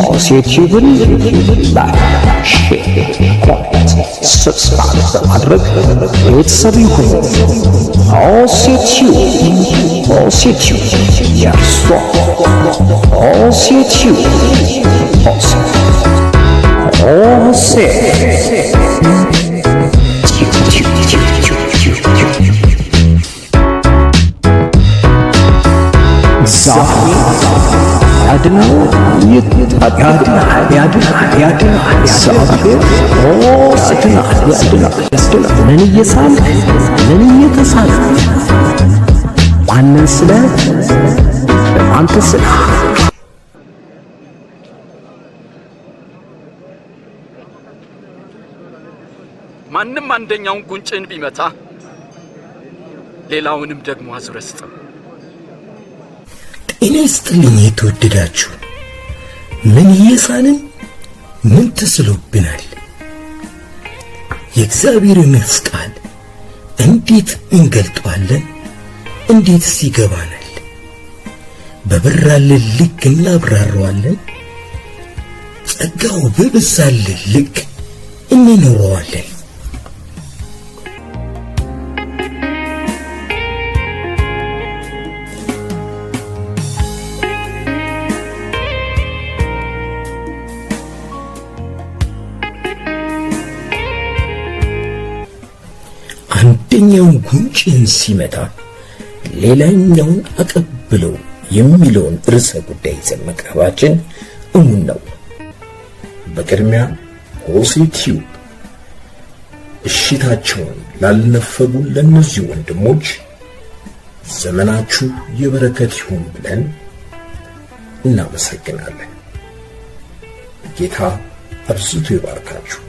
ሆሴቲዩብን ላይክ፣ ሼር፣ ኮሜንት፣ ሰብስክራይብ በማድረግ ቤተሰብ ይሁኑ። ሆሴቲዩብ የእርሶ ሆሴቲዩብ ያድናል፣ ምን እየሳልክ ምን እየተሳልክ ማንን ስለ አንተ ስለ ማንም አንደኛውን ጉንጭን ቢመታ ሌላውንም ደግሞ አዝረስጠው። ጤና ይስጥልኝ የተወደዳችሁ። ምን እየሳልን ምን ተስሎብናል? የእግዚአብሔርን ቃል እንዴት እንገልጠዋለን? እንዴትስ ይገባናል? በበራልን ልክ እናብራራዋለን? ጸጋው በበዛልን ልክ እንኖረዋለን? አንደኛውን ጉንጭን ሲመታ ሌላኛውን አቀብለው የሚለውን ርዕሰ ጉዳይ ይዘን መቅረባችን እሙን ነው። በቅድሚያ ሆሴቲዩብ እሽታቸውን ላልነፈጉ ለነዚህ ወንድሞች ዘመናችሁ የበረከት ይሁን ብለን እናመሰግናለን። ጌታ አብዝቶ ይባርካችሁ።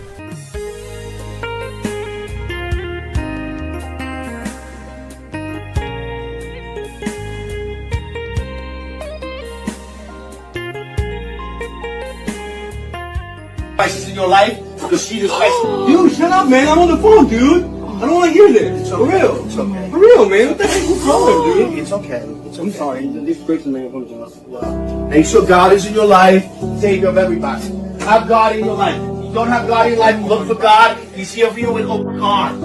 Crisis in your life, because Jesus Christ. Dude, shut up, man. I'm on the phone, dude. I don't want to hear this. For real. It's okay. For real, man. What the heck is wrong, dude? It's okay. I'm sorry. This breaks the name of Jesus. Make sure God is in your life, Savior of everybody. Have God in your life. If you don't have God in your life, look for God. He's here for you with open arms.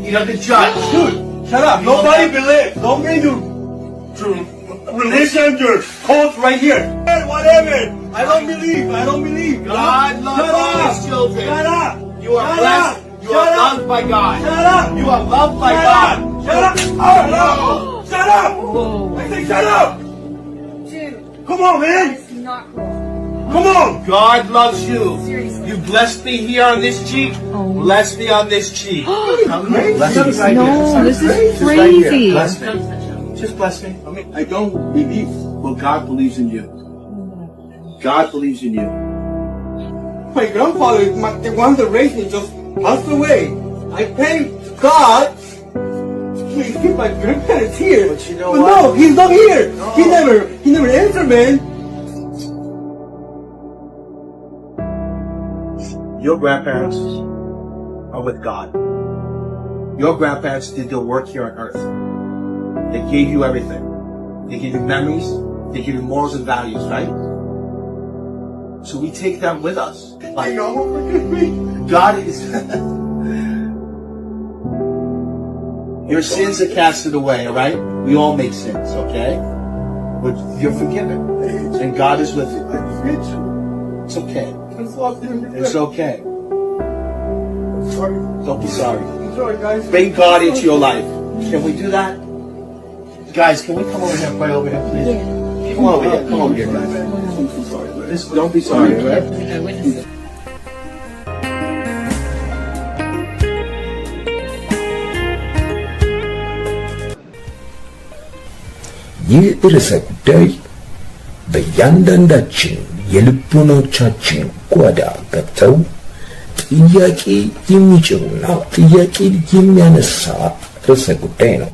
He's not the judge. Dude, shut up. Nobody believes. Don't bring your religion, your cult right here. Whatever. I don't believe. God loves all his children. Shut up. You are blessed. You are loved by God. Shut up. You are loved by God. Shut up. Oh, no. Shut up. I say shut up. Dude, Come on, man. it's not cool. Come on. God loves you. Seriously. You blessed me here on this cheek. Bless me on this cheek. This is crazy. Bless me. Just bless me. I mean, I don't believe, but God believes in you. God believes in you. My grandfather, the one that raised me, just passed away. I thank God. Please keep my grandparents here. But you know but what? no, he's not here. No. He never answered, man. Your grandparents are with God. Your grandparents did their work here on earth. They gave you everything. They gave you memories. They gave you morals and values, right? So we take them with us. Like, forgive me. God is. Your sins are casted away, alright? We all make sins, okay? But you're forgiven. And God is with you. It's okay. It's okay. Don't be sorry. Bring God into your life. Can we do that? Guys, can we come over here and pray over here, please? Come over here. Come over here, guys. Don't be sorry, right? ይህ ርዕሰ ጉዳይ በእያንዳንዳችን የልቦናዎቻችን ጓዳ ገብተው ጥያቄ የሚጭሩና ጥያቄ የሚያነሳ ርዕሰ ጉዳይ ነው።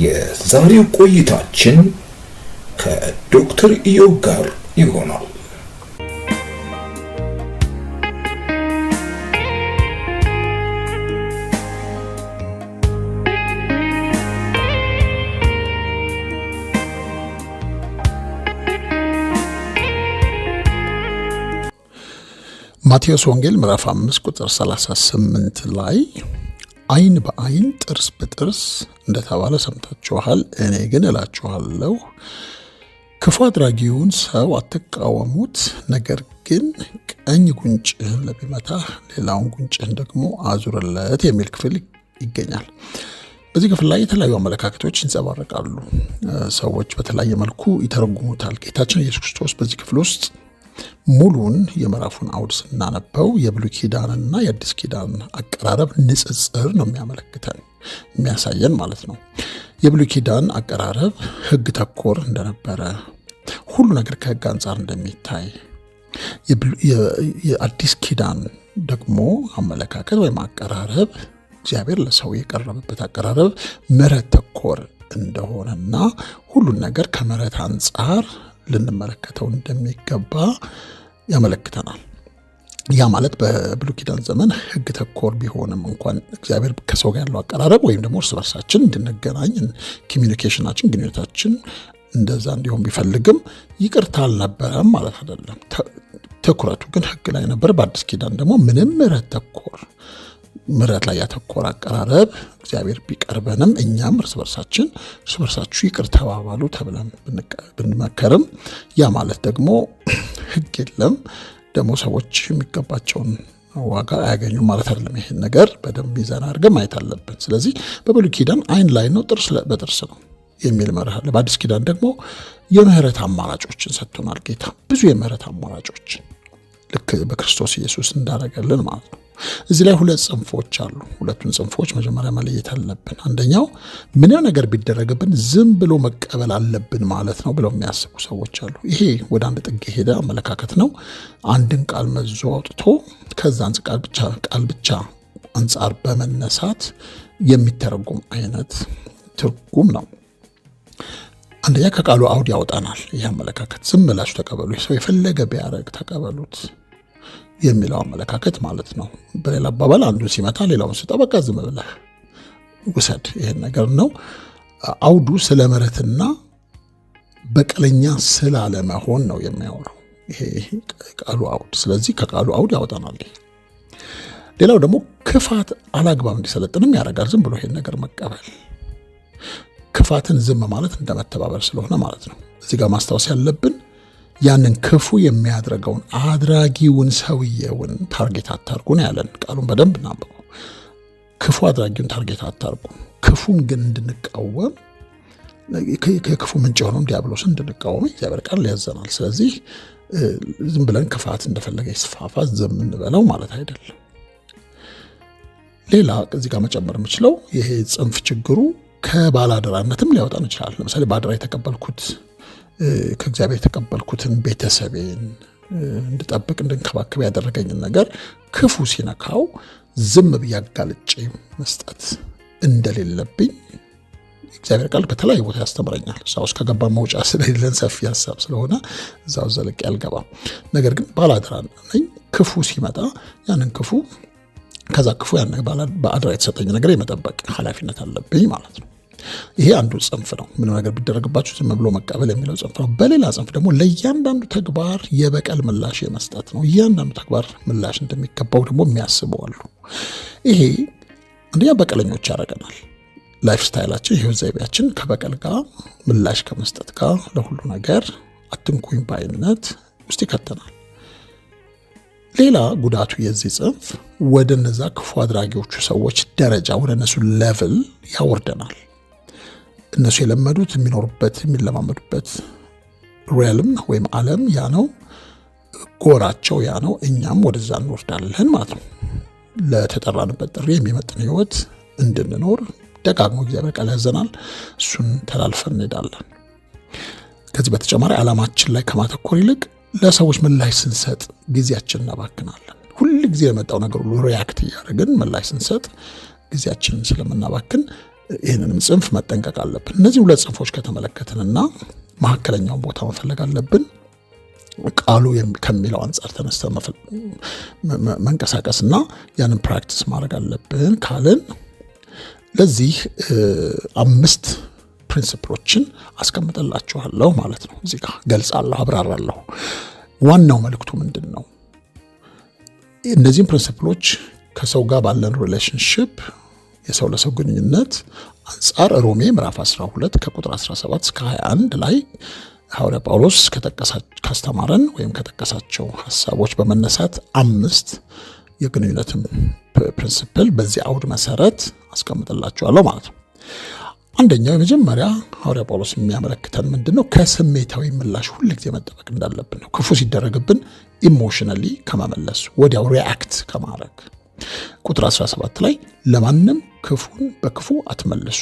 የዛሬው ቆይታችን ከዶክተር ኢዮብ ጋር ይሆናል። ማቴዎስ ወንጌል ምዕራፍ 5 ቁጥር 38 ላይ ዓይን በዓይን ጥርስ በጥርስ እንደተባለ ሰምታችኋል፣ እኔ ግን እላችኋለሁ ክፉ አድራጊውን ሰው አትቃወሙት፣ ነገር ግን ቀኝ ጉንጭህን ለቢመታህ ሌላውን ጉንጭህን ደግሞ አዙርለት የሚል ክፍል ይገኛል። በዚህ ክፍል ላይ የተለያዩ አመለካከቶች ይንጸባረቃሉ። ሰዎች በተለያየ መልኩ ይተረጉሙታል። ጌታችን ኢየሱስ ክርስቶስ በዚህ ክፍል ውስጥ ሙሉን የምዕራፉን አውድ ስናነበው የብሉይ ኪዳንና የአዲስ ኪዳን አቀራረብ ንጽጽር ነው የሚያሳየን ማለት ነው። የብሉይ ኪዳን አቀራረብ ሕግ ተኮር እንደነበረ፣ ሁሉ ነገር ከሕግ አንጻር እንደሚታይ፣ የአዲስ ኪዳን ደግሞ አመለካከት ወይም አቀራረብ እግዚአብሔር ለሰው የቀረበበት አቀራረብ ምሕረት ተኮር እንደሆነና ሁሉን ነገር ከምሕረት አንጻር ልንመለከተው እንደሚገባ ያመለክተናል። ያ ማለት በብሉይ ኪዳን ዘመን ሕግ ተኮር ቢሆንም እንኳን እግዚአብሔር ከሰው ጋር ያለው አቀራረብ ወይም ደግሞ እርስ በርሳችን እንድንገናኝ ኮሚኒኬሽናችን፣ ግንኙነታችን እንደዛ እንዲሆን ቢፈልግም ይቅርታ አልነበረም ማለት አይደለም። ትኩረቱ ግን ሕግ ላይ ነበር። በአዲስ ኪዳን ደግሞ ምንም ምሕረት ላይ ያተኮረ አቀራረብ እግዚአብሔር ቢቀርበንም እኛም እርስ በርሳችሁ ይቅር ተባባሉ ተብለን ብንመከርም ያ ማለት ደግሞ ሕግ የለም ደግሞ ሰዎች የሚገባቸውን ዋጋ አያገኙም ማለት አይደለም። ይሄን ነገር በደንብ ይዘን አድርገን ማየት አለብን። ስለዚህ በብሉይ ኪዳን ዓይን ላይ ነው፣ ጥርስ በጥርስ ነው የሚል መርህ አለ። በአዲስ ኪዳን ደግሞ የምህረት አማራጮችን ሰጥቶናል ጌታ፣ ብዙ የምህረት አማራጮች ልክ በክርስቶስ ኢየሱስ እንዳደረገልን ማለት ነው። እዚህ ላይ ሁለት ጽንፎች አሉ። ሁለቱን ጽንፎች መጀመሪያ መለየት አለብን። አንደኛው ምንም ነገር ቢደረግብን ዝም ብሎ መቀበል አለብን ማለት ነው ብለው የሚያስቡ ሰዎች አሉ። ይሄ ወደ አንድ ጥግ የሄደ አመለካከት ነው። አንድን ቃል መዞ አውጥቶ ከዛ ቃል ብቻ አንጻር በመነሳት የሚተረጉም አይነት ትርጉም ነው። አንደኛ ከቃሉ አውድ ያወጣናል። ይህ አመለካከት ዝም ብላችሁ ተቀበሉ፣ ሰው የፈለገ ቢያደርግ ተቀበሉት የሚለው አመለካከት ማለት ነው። በሌላ አባባል አንዱን ሲመታ ሌላውን ስጠው፣ በቃ ዝም ብለህ ውሰድ፣ ይሄን ነገር ነው። አውዱ ስለ ምሕረትና በቀለኛ ስላለመሆን ነው የሚያወራው ይሄ ቃሉ አውድ። ስለዚህ ከቃሉ አውድ ያወጣናል። ሌላው ደግሞ ክፋት አላግባብ እንዲሰለጥንም ያደርጋል። ዝም ብሎ ይሄን ነገር መቀበል ክፋትን ዝም ማለት እንደመተባበር ስለሆነ ማለት ነው። እዚህ ጋር ማስታወስ ያለብን ያንን ክፉ የሚያደርገውን አድራጊውን ሰውየውን ታርጌት አታርጉ ነው ያለን። ቃሉን በደንብ እናንብበው። ክፉ አድራጊውን ታርጌት አታርጉ፣ ክፉን ግን እንድንቃወም ከክፉ ምንጭ የሆነው ዲያብሎስን እንድንቃወም እግዚአብሔር ቃል ያዘናል። ስለዚህ ዝም ብለን ክፋት እንደፈለገ ይስፋፋ ዝም እንበለው ማለት አይደለም። ሌላ እዚህ ጋር መጨመር የምችለው ይሄ ጽንፍ ችግሩ ከባላደራነትም ሊያወጣን ይችላል። ለምሳሌ ባደራ የተቀበልኩት ከእግዚአብሔር የተቀበልኩትን ቤተሰቤን እንድጠብቅ እንድንከባከብ ያደረገኝን ነገር ክፉ ሲነካው ዝም ብዬ አጋልጬ መስጠት እንደሌለብኝ እግዚአብሔር ቃል በተለያዩ ቦታ ያስተምረኛል። እዛ ውስጥ ከገባ መውጫ ስለሌለን ሰፊ ሀሳብ ስለሆነ እዛው ዘለቅ ያልገባም። ነገር ግን ባላደራ ነኝ። ክፉ ሲመጣ ያንን ክፉ ከዛ ክፉ ያን በአደራ የተሰጠኝ ነገር የመጠበቅ ኃላፊነት አለብኝ ማለት ነው። ይሄ አንዱ ጽንፍ ነው። ምንም ነገር ቢደረግባችሁ ዝም ብሎ መቀበል የሚለው ጽንፍ ነው። በሌላ ጽንፍ ደግሞ ለእያንዳንዱ ተግባር የበቀል ምላሽ የመስጠት ነው። እያንዳንዱ ተግባር ምላሽ እንደሚገባው ደግሞ የሚያስቡ አሉ። ይሄ አንደኛ በቀለኞች ያደርገናል። ላይፍ ስታይላችን፣ የህይወት ዘይቤያችን ከበቀል ጋር ምላሽ ከመስጠት ጋር ለሁሉ ነገር አትንኩኝ ባይነት ውስጥ ይከተናል። ሌላ ጉዳቱ የዚህ ጽንፍ ወደ እነዛ ክፉ አድራጊዎቹ ሰዎች ደረጃ ወደ እነሱ ሌቭል ያወርደናል። እነሱ የለመዱት የሚኖሩበት የሚለማመዱበት ሪያልም ወይም ዓለም ያ ነው፣ ጎራቸው ያ ነው። እኛም ወደዛ እንወርዳለን ማለት ነው። ለተጠራንበት ጥሪ የሚመጥን ህይወት እንድንኖር ደጋግሞ እግዚአብሔር ቃል ያዘናል። እሱን ተላልፈን እንሄዳለን። ከዚህ በተጨማሪ ዓላማችን ላይ ከማተኮር ይልቅ ለሰዎች ምላሽ ስንሰጥ ጊዜያችን እናባክናለን። ሁል ጊዜ የመጣው ነገር ሁሉ ሪያክት እያደረግን ምላሽ ስንሰጥ ጊዜያችንን ስለምናባክን ይህንንም ጽንፍ መጠንቀቅ አለብን። እነዚህ ሁለት ጽንፎች ከተመለከትንና መካከለኛውን ቦታ መፈለግ አለብን። ቃሉ ከሚለው አንጻር ተነስተን መንቀሳቀስና ያንን ፕራክቲስ ማድረግ አለብን ካልን ለዚህ 5 ፕሪንሲፕሎችን አስቀምጥላችኋለሁ ማለት ነው። እዚህ ጋር ገልጻለሁ፣ አብራራለሁ። ዋናው መልእክቱ ምንድን ነው? እነዚህም ፕሪንሲፕሎች ከሰው ጋር ባለን ሪሌሽንሺፕ የሰው ለሰው ግንኙነት አንጻር ሮሜ ምዕራፍ 12 ከቁጥር 17 እስከ 21 ላይ ሐዋርያ ጳውሎስ ካስተማረን ወይም ከጠቀሳቸው ሐሳቦች በመነሳት 5 የግንኙነትን ፕሪንሲፕል በዚህ አውድ መሰረት አስቀምጥላችኋለሁ ማለት ነው። አንደኛው የመጀመሪያ ሐዋርያ ጳውሎስ የሚያመለክተን ምንድነው? ከስሜታዊ ምላሽ ሁሉ ጊዜ መጠበቅ እንዳለብን ነው። ክፉ ሲደረግብን ኢሞሽናሊ ከመመለስ ወዲያው ሪአክት ከማድረግ ቁጥር 17 ላይ ለማንም ክፉን በክፉ አትመልሱ።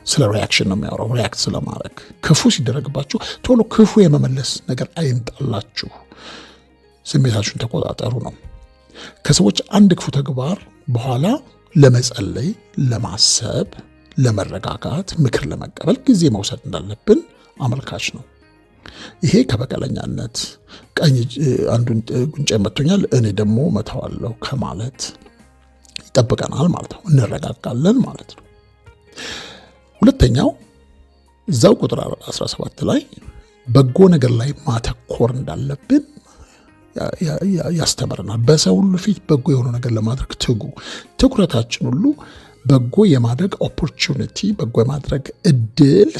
ስለ ሪአክሽን ነው የሚያወራው። ሪአክት ስለማድረግ ክፉ ሲደረግባችሁ ቶሎ ክፉ የመመለስ ነገር አይምጣላችሁ፣ ስሜታችሁን ተቆጣጠሩ ነው። ከሰዎች አንድ ክፉ ተግባር በኋላ ለመጸለይ፣ ለማሰብ፣ ለመረጋጋት፣ ምክር ለመቀበል ጊዜ መውሰድ እንዳለብን አመልካች ነው። ይሄ ከበቀለኛነት ቀኝ አንዱን ጉንጭ መቶኛል እኔ ደግሞ መተዋለሁ ከማለት ይጠብቀናል ማለት ነው። እንረጋጋለን ማለት ነው። ሁለተኛው እዛው ቁጥር 17 ላይ በጎ ነገር ላይ ማተኮር እንዳለብን ያስተምረናል። በሰው ሁሉ ፊት በጎ የሆነ ነገር ለማድረግ ትጉ። ትኩረታችን ሁሉ በጎ የማድረግ ኦፖርቹኒቲ፣ በጎ የማድረግ እድል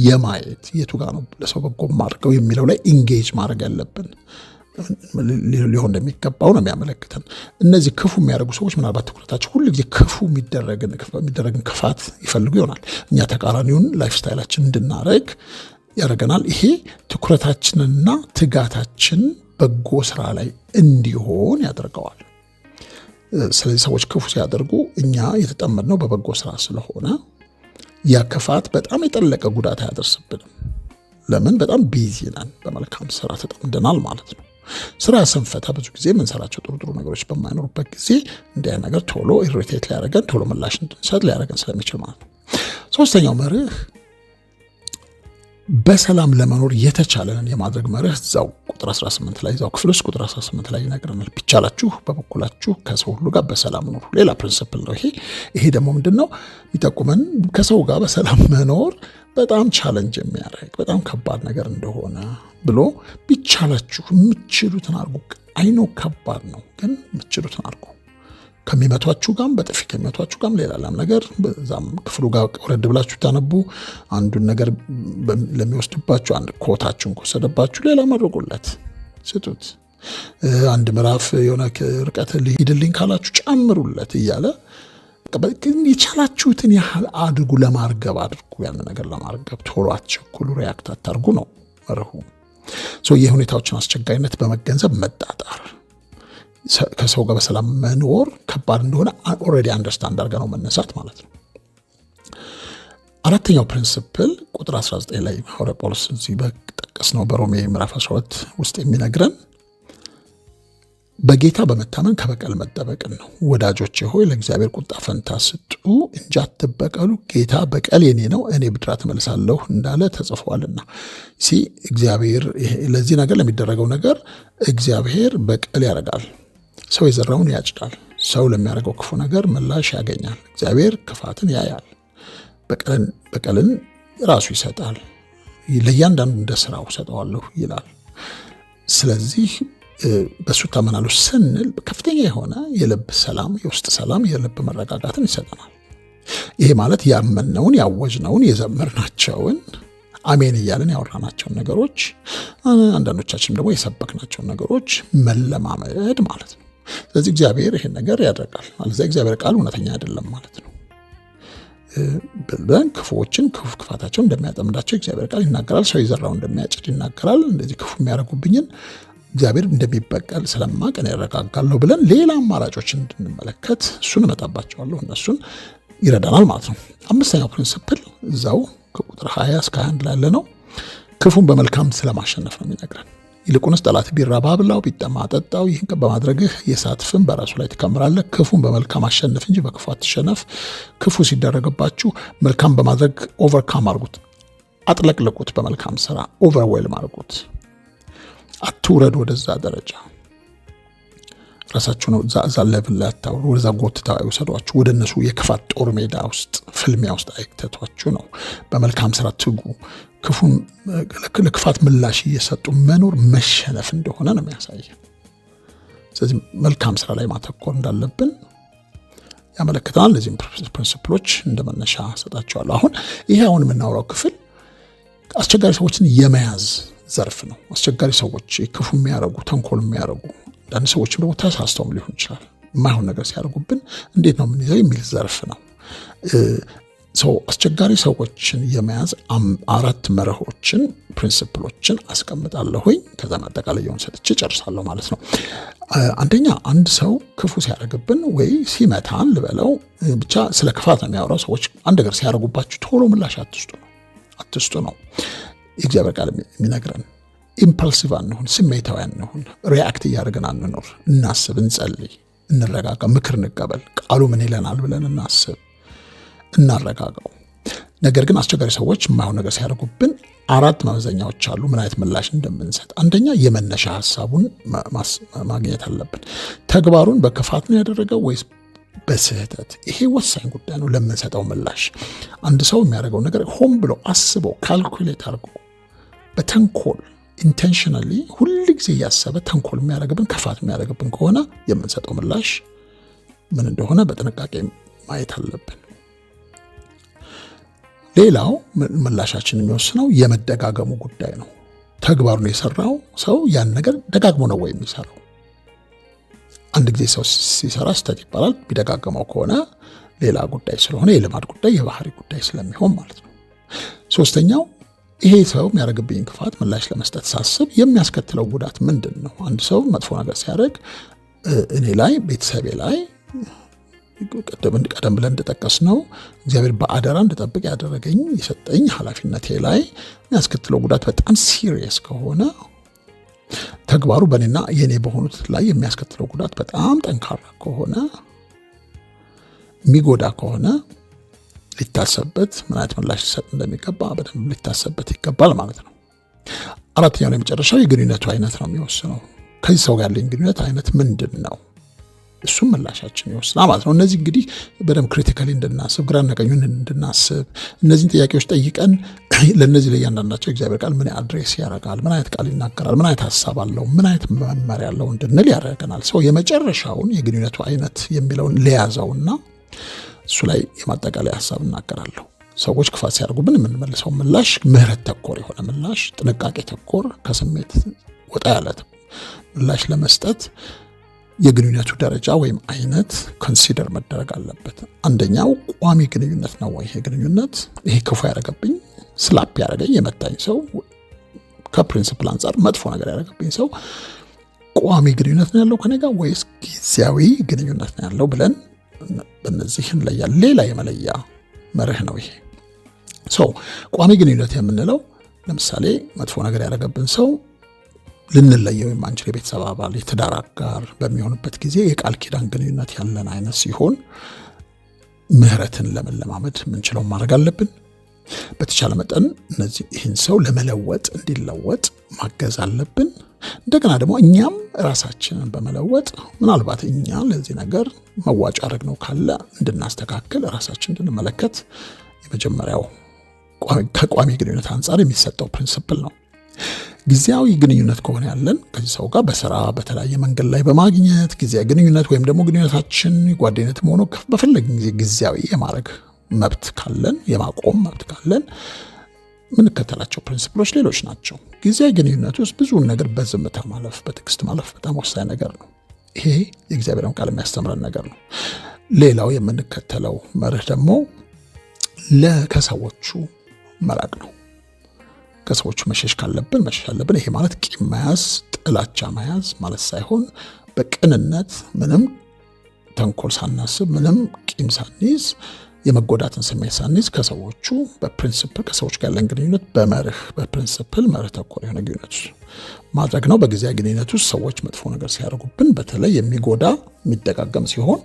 የማየት የቱ ጋር ነው ለሰው በጎ ማድረገው የሚለው ላይ ኢንጌጅ ማድረግ ያለብን ሊሆን እንደሚገባው ነው የሚያመለክተን። እነዚህ ክፉ የሚያደርጉ ሰዎች ምናልባት ትኩረታቸው ሁሉ ጊዜ ክፉ የሚደረግን ክፋት ይፈልጉ ይሆናል። እኛ ተቃራኒውን ላይፍ ስታይላችን እንድናደርግ ያደርገናል። ይሄ ትኩረታችንና ትጋታችን በጎ ስራ ላይ እንዲሆን ያደርገዋል። ስለዚህ ሰዎች ክፉ ሲያደርጉ እኛ የተጠመድነው በበጎ ስራ ስለሆነ ያ ክፋት በጣም የጠለቀ ጉዳት አያደርስብንም። ለምን? በጣም ቢዚ ነን፣ በመልካም ስራ ተጠምደናል ማለት ነው። ስራ ስንፈታ ብዙ ጊዜ የምንሰራቸው ጥሩ ነገሮች በማይኖሩበት ጊዜ እንዲህ ነገር ቶሎ ኢሪቴት ሊያደርገን፣ ቶሎ ምላሽ እንድንሰጥ ሊያደርገን ስለሚችል ማለት ነው። ሶስተኛው መርህ በሰላም ለመኖር የተቻለንን የማድረግ መርህ እዛው ቁጥር 18 ላይ እዛው ክፍል ውስጥ ቁጥር 18 ላይ ይነግረናል። ቢቻላችሁ በበኩላችሁ ከሰው ሁሉ ጋር በሰላም ኑሩ። ሌላ ፕሪንሲፕል ነው ይሄ ደግሞ ምንድነው የሚጠቁመን? ከሰው ጋር በሰላም መኖር በጣም ቻለንጅ የሚያደርግ በጣም ከባድ ነገር እንደሆነ ብሎ ቢቻላችሁ የምትችሉትን አድርጉ። አይኖ ከባድ ነው፣ ግን የምትችሉትን አድርጉ። ከሚመቷችሁ ጋርም በጥፊ ከሚመቷችሁ ጋርም ሌላም ነገር በዛም ክፍሉ ጋር ወረድ ብላችሁ ታነቡ። አንዱን ነገር ለሚወስድባችሁ አንድ ኮታችሁን ከወሰደባችሁ ሌላ መርቁለት፣ ስጡት። አንድ ምዕራፍ የሆነ ርቀት ሊሄድልኝ ካላችሁ ጨምሩለት እያለ የቻላችሁትን ያህል አድርጉ። ለማርገብ አድርጉ። ያን ነገር ለማርገብ ቶሎ አትቸኩሉ፣ ሪያክት አታርጉ ነው መርሁ። የሁኔታዎችን አስቸጋሪነት በመገንዘብ መጣጣር፣ ከሰው ጋር በሰላም መኖር ከባድ እንደሆነ ኦልሬዲ አንደርስታንድ አድርገን ነው መነሳት ማለት ነው። አራተኛው ፕሪንሲፕል ቁጥር 19 ላይ ሐዋርያ ጳውሎስ እዚህ በጠቀስነው በሮሜ ምዕራፍ 12 ውስጥ የሚነግረን በጌታ በመታመን ከበቀል መጠበቅን ነው። ወዳጆቼ ሆይ ለእግዚአብሔር ቁጣ ፈንታ ስጡ እንጂ አትበቀሉ፣ ጌታ በቀል የኔ ነው፣ እኔ ብድራት እመልሳለሁ እንዳለ ተጽፏልና። እግዚአብሔር ለዚህ ነገር ለሚደረገው ነገር እግዚአብሔር በቀል ያደርጋል። ሰው የዘራውን ያጭዳል። ሰው ለሚያደርገው ክፉ ነገር ምላሽ ያገኛል። እግዚአብሔር ክፋትን ያያል፣ በቀልን ራሱ ይሰጣል። ለእያንዳንዱ እንደ ስራው ሰጠዋለሁ ይላል። ስለዚህ በሱ ታመናለሁ ስንል ከፍተኛ የሆነ የልብ ሰላም፣ የውስጥ ሰላም፣ የልብ መረጋጋትን ይሰጠናል። ይሄ ማለት ያመነውን፣ ያወጅነውን፣ የዘመርናቸውን አሜን እያለን ያወራናቸውን ነገሮች፣ አንዳንዶቻችን ደግሞ የሰበክናቸውን ነገሮች መለማመድ ማለት ነው። ስለዚህ እግዚአብሔር ይሄን ነገር ያደርጋል ማለት እግዚአብሔር ቃል እውነተኛ አይደለም ማለት ነው። ክፉዎችን ክፋታቸው እንደሚያጠምዳቸው እግዚአብሔር ቃል ይናገራል። ሰው የዘራው እንደሚያጭድ ይናገራል። እንደዚህ ክፉ የሚያደርጉብኝን እግዚአብሔር እንደሚበቀል ስለማቅ እኔ እረጋጋለሁ ብለን ሌላ አማራጮችን እንድንመለከት እሱን እመጣባቸዋለሁ፣ እነሱን ይረዳናል ማለት ነው። አምስተኛው ፕሪንሲፕል እዛው ከቁጥር 20 እስከ 21 ላይ ያለ ነው። ክፉን በመልካም ስለማሸነፍ ነው የሚነግረን። ይልቁንስ ጠላት ቢራብ አብላው፣ ቢጠማ አጠጣው። ይህን በማድረግህ የእሳት ፍም በራሱ ላይ ትከምራለህ። ክፉን በመልካም አሸንፍ እንጂ በክፉ አትሸነፍ። ክፉ ሲደረግባችሁ መልካም በማድረግ ኦቨርካም አድርጉት፣ አጥለቅልቁት። በመልካም ስራ ኦቨርዌልም አድርጉት። አትውረድ ወደዛ ደረጃ። ራሳችሁ ነው እዛ ሌቭል ላይ አታውሩ። ወደዛ ጎትታ ይወሰዷችሁ። ወደ እነሱ የክፋት ጦር ሜዳ ውስጥ ፍልሚያ ውስጥ አይክተቷችሁ ነው። በመልካም ስራ ትጉ። ክፉን ለክፋት ምላሽ እየሰጡ መኖር መሸነፍ እንደሆነ ነው የሚያሳየው። ስለዚህ መልካም ስራ ላይ ማተኮር እንዳለብን ያመለክተናል። እነዚህም ፕሪንሲፕሎች እንደመነሻ ሰጣቸዋለሁ። አሁን ይሄ አሁን የምናወራው ክፍል አስቸጋሪ ሰዎችን የመያዝ ዘርፍ ነው። አስቸጋሪ ሰዎች ክፉ የሚያደርጉ ተንኮል የሚያደርጉ አንዳንድ ሰዎችም ደግሞ ተሳስተውም ሊሆን ይችላል የማይሆን ነገር ሲያደርጉብን እንዴት ነው የምንይዘው የሚል ዘርፍ ነው። አስቸጋሪ ሰዎችን የመያዝ 4 መርሆችን ፕሪንሲፕሎችን አስቀምጣለሁኝ። ከዛ ማጠቃለያውን ሰጥቼ ጨርሳለሁ ማለት ነው። አንደኛ አንድ ሰው ክፉ ሲያደርግብን ወይ ሲመታን ልበለው ብቻ ስለ ክፋት ነው የሚያወራው። ሰዎች አንድ ነገር ሲያደርጉባችሁ ቶሎ ምላሽ አትስጡ ነው የእግዚአብሔር ቃል የሚነግረን። ኢምፐልሲቭ አንሁን፣ ስሜታዊ አንሁን፣ ሪአክት እያደረግን አንኖር። እናስብ፣ እንጸልይ፣ እንረጋጋ፣ ምክር እንቀበል፣ ቃሉ ምን ይለናል ብለን እናስብ፣ እናረጋጋው። ነገር ግን አስቸጋሪ ሰዎች የማይሆን ነገር ሲያደርጉብን 4 መመዘኛዎች አሉ ምን አይነት ምላሽ እንደምንሰጥ። አንደኛ የመነሻ ሐሳቡን ማግኘት አለብን። ተግባሩን በክፋት ነው ያደረገው ወይስ በስህተት? ይሄ ወሳኝ ጉዳይ ነው ለምንሰጠው ምላሽ። አንድ ሰው የሚያደርገው ነገር ሆን ብሎ አስበው ካልኩሌት አድርጎ በተንኮል ኢንቴንሽናሊ ሁል ጊዜ እያሰበ ተንኮል የሚያደርግብን ክፋት የሚያደርግብን ከሆነ የምንሰጠው ምላሽ ምን እንደሆነ በጥንቃቄ ማየት አለብን። ሌላው ምላሻችን የሚወስነው የመደጋገሙ ጉዳይ ነው። ተግባሩን የሰራው ሰው ያን ነገር ደጋግሞ ነው ወይ የሚሰራው? አንድ ጊዜ ሰው ሲሰራ ስህተት ይባላል። ቢደጋገመው ከሆነ ሌላ ጉዳይ ስለሆነ የልማድ ጉዳይ የባህሪ ጉዳይ ስለሚሆን ማለት ነው። ሶስተኛው ይሄ ሰው የሚያደርግብኝ ክፋት ምላሽ ለመስጠት ሳስብ የሚያስከትለው ጉዳት ምንድን ነው? አንድ ሰው መጥፎ ነገር ሲያደርግ እኔ ላይ ቤተሰቤ ላይ ቀደም ብለን እንደጠቀስነው እግዚአብሔር በአደራ እንድጠብቅ ያደረገኝ የሰጠኝ ኃላፊነቴ ላይ የሚያስከትለው ጉዳት በጣም ሲሪየስ ከሆነ ተግባሩ በእኔና የኔ በሆኑት ላይ የሚያስከትለው ጉዳት በጣም ጠንካራ ከሆነ የሚጎዳ ከሆነ ሊታሰብበት ምን አይነት ምላሽ ሊሰጥ እንደሚገባ በደንብ ሊታሰብበት ይገባል ማለት ነው። አራተኛው የመጨረሻው የግንኙነቱ አይነት ነው የሚወስነው። ከዚህ ሰው ጋር ያለኝ ግንኙነት አይነት ምንድን ነው? እሱም ምላሻችን ይወስናል ማለት ነው። እነዚህ እንግዲህ በደንብ ክሪቲካሊ እንድናስብ ግራና ቀኙን እንድናስብ እነዚህን ጥያቄዎች ጠይቀን ለነዚህ ለእያንዳንዳቸው እግዚአብሔር ቃል ምን አድሬስ ያደርጋል፣ ምን አይነት ቃል ይናገራል፣ ምን አይነት ሐሳብ አለው፣ ምን አይነት መመሪያ አለው እንድንል ያደርገናል። ሰው የመጨረሻውን የግንኙነቱ አይነት የሚለውን ለያዘውና እሱ ላይ የማጠቃለያ ሐሳብ እናገራለሁ። ሰዎች ክፋት ሲያደርጉብን የምንመልሰው ምላሽ ምህረት ተኮር የሆነ ምላሽ፣ ጥንቃቄ ተኮር፣ ከስሜት ወጣ ያለ ምላሽ ለመስጠት የግንኙነቱ ደረጃ ወይም አይነት ኮንሲደር መደረግ አለበት። አንደኛው ቋሚ ግንኙነት ነው ወይ? ይሄ ግንኙነት ይሄ ክፉ ያደረገብኝ ስላፕ ያደረገኝ የመታኝ ሰው ከፕሪንሲፕል አንጻር መጥፎ ነገር ያደረገብኝ ሰው ቋሚ ግንኙነት ነው ያለው ከኔ ጋር ወይስ ጊዜያዊ ግንኙነት ነው ያለው ብለን በእነዚህ እንለያለን። ሌላ የመለያ መርህ ነው ይሄ። ቋሚ ግንኙነት የምንለው ለምሳሌ መጥፎ ነገር ያደረገብን ሰው ልንለየው የማንችል የቤተሰብ አባል፣ የትዳር አጋር በሚሆንበት ጊዜ የቃል ኪዳን ግንኙነት ያለን አይነት ሲሆን ምህረትን ለመለማመድ የምንችለው ማድረግ አለብን። በተቻለ መጠን ይህን ሰው ለመለወጥ እንዲለወጥ ማገዝ አለብን። እንደገና ደግሞ እኛም ራሳችንን በመለወጥ ምናልባት እኛ ለዚህ ነገር መዋጮ ያደረግነው ካለ እንድናስተካክል ራሳችን እንድንመለከት የመጀመሪያው ከቋሚ ግንኙነት አንጻር የሚሰጠው ፕሪንሲፕል ነው። ጊዜያዊ ግንኙነት ከሆነ ያለን ከዚህ ሰው ጋር በስራ በተለያየ መንገድ ላይ በማግኘት ጊዜያዊ ግንኙነት ወይም ደግሞ ግንኙነታችን ጓደኝነት ሆኖ በፈለግን ጊዜ ጊዜያዊ የማድረግ መብት ካለን የማቆም መብት ካለን ምንከተላቸው ፕሪንሲፕሎች ሌሎች ናቸው። ጊዜያዊ ግንኙነት ውስጥ ብዙውን ነገር በዝምታ ማለፍ፣ በትዕግስት ማለፍ በጣም ወሳኝ ነገር ነው። ይሄ የእግዚአብሔርን ቃል የሚያስተምረን ነገር ነው። ሌላው የምንከተለው መርህ ደግሞ ከሰዎቹ መራቅ ነው። ከሰዎቹ መሸሽ ካለብን መሸሽ አለብን። ይሄ ማለት ቂም መያዝ፣ ጥላቻ መያዝ ማለት ሳይሆን በቅንነት ምንም ተንኮል ሳናስብ ምንም ቂም ሳንይዝ የመጎዳትን ስሜት ሳንይዝ ከሰዎቹ በፕሪንሲፕል ከሰዎች ጋር ያለን ግንኙነት በፕሪንሲፕል መርህ ተኮር የሆነ ግንኙነት ማድረግ ነው። በጊዜያዊ ግንኙነት ውስጥ ሰዎች መጥፎ ነገር ሲያደርጉብን በተለይ የሚጎዳ የሚደጋገም ሲሆን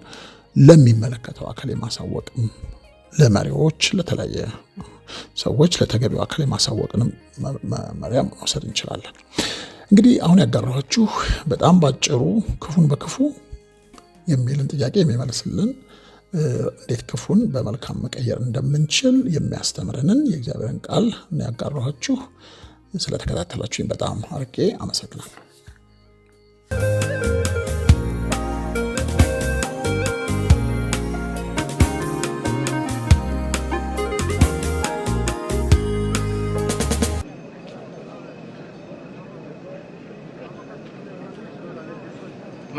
ለሚመለከተው አካል የማሳወቅ ለመሪዎች፣ ለተለያየ ሰዎች ለተገቢው አካል የማሳወቅንም መመሪያ መውሰድ እንችላለን። እንግዲህ አሁን ያጋራኋችሁ በጣም ባጭሩ ክፉን በክፉ የሚልን ጥያቄ የሚመልስልን እንዴት ክፉን በመልካም መቀየር እንደምንችል የሚያስተምረንን የእግዚአብሔርን ቃል ነው ያጋራኋችሁ። ስለተከታተላችሁኝ በጣም አርቄ አመሰግናለሁ።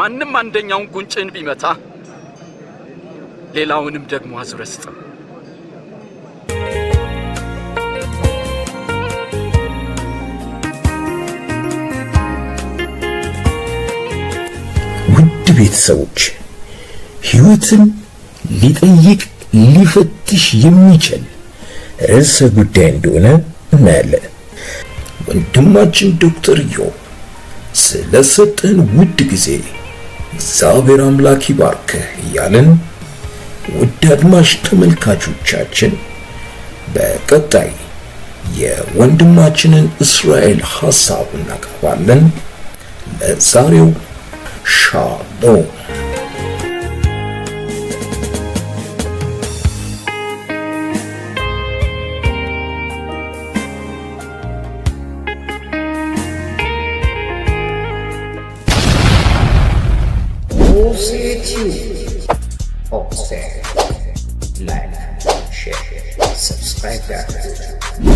ማንም አንደኛውን ጉንጭን ቢመታ ሌላውንም ደግሞ አዙረህ ስጠው። ውድ ቤተሰቦች ሕይወትን ሊጠይቅ ሊፈትሽ የሚችል ርዕሰ ጉዳይ እንደሆነ እናያለን። ወንድማችን ዶክተር ኢዮብ ስለሰጠን ውድ ጊዜ እግዚአብሔር አምላክ ይባርክህ እያለን ውድ አድማጭ ተመልካቾቻችን በቀጣይ የወንድማችንን እስራኤል ሐሳብ እናቀርባለን። ለዛሬው ሻሎም። Like, share, subscribe.